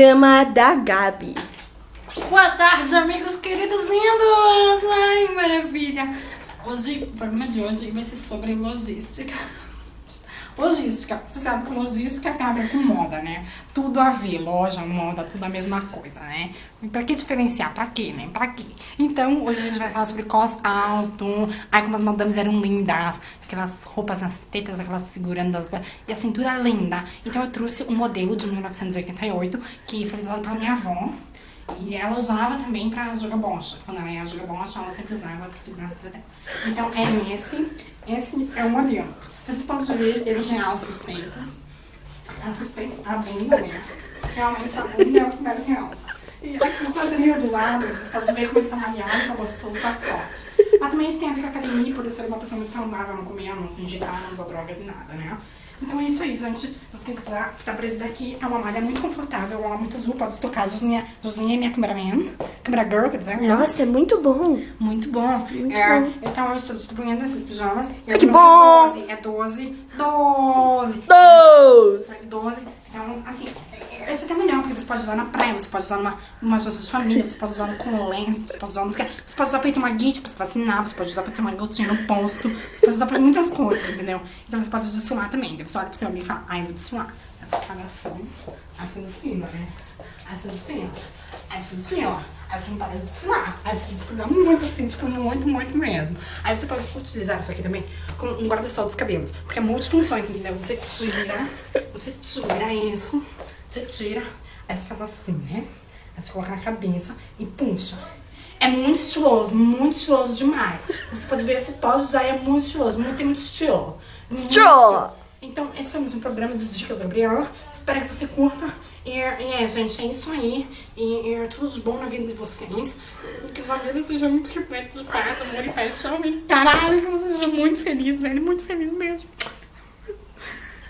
programa da Gabi. Boa tarde, amigos queridos lindos! Ai, maravilha! Hoje, o programa de hoje vai ser sobre logística. Logística. Você sabe que logística tem a ver com moda, né? Tudo a ver. Loja, moda, tudo a mesma coisa, né? E pra que diferenciar? Pra quê, né? Pra quê? Então, hoje a gente vai falar sobre cos alto. Ai, como as madames eram lindas. Aquelas roupas nas tetas, aquelas segurando as... E a cintura linda. Então, eu trouxe um modelo de 1988 que foi usado pela minha avó. E ela usava também pra jogar bocha. Quando ela ia jogar bocha, ela sempre usava pra segurar a cintura dela. Então, é esse. Esse é o modelo. Vocês podem ver, ele realça os peitos. A bunda, né? Realmente a bunda é o que mais realça. E aqui o quadril do lado, vocês podem ver como ele tá malhado, tá gostoso, tá forte. Mas também isso tem a ver com a academia, por eu ser uma pessoa muito saudável, não comer, não se injetar, não usar drogas e nada, né? Então é isso aí, gente. Você tem que usar, tá preso daqui. É uma malha muito confortável, ela é muito azul, pode tocar. Josinha é minha cameraman. Camera girl, quer dizer. Nossa, é muito bom. Muito bom. Muito bom. Então eu estou distribuindo esses pijamas. Que bom! É 12. 12! 12. Então, assim, esse é até melhor, porque você pode usar na praia, você pode usar numa janta de família, você pode usar com lenço, você pode usar você pode usar pra ir tomar guite, pra se vacinar, você pode usar pra tomar gotinha no posto, você pode usar pra muitas coisas, entendeu? Então você pode desfilar também. Então você olha pro seu amigo e fala, ai, eu vou desfilar. Aí você paga assim, aí você desfila, né? Aí você desfila. Aí você desfila. Aí você não para de desfilar. Aí você desfila muito assim, tipo, muito mesmo. Aí você pode utilizar isso aqui também como um guarda-sol dos cabelos. Porque é multifunções, entendeu? Você tira isso, você tira, aí você faz assim, né? Aí você coloca na cabeça e puxa. É muito estiloso demais. Você pode ver, você pode usar, é muito estiloso, tem muito estilo. Estilo! Então, esse foi mais um programa dos Dicas da Gabriela. Espero que você curta. Gente, é isso aí. E tudo de bom na vida de vocês. Que sua vida seja muito repleta de paz, amor e paixão. Caralho, que você seja muito feliz, velho. Muito feliz mesmo.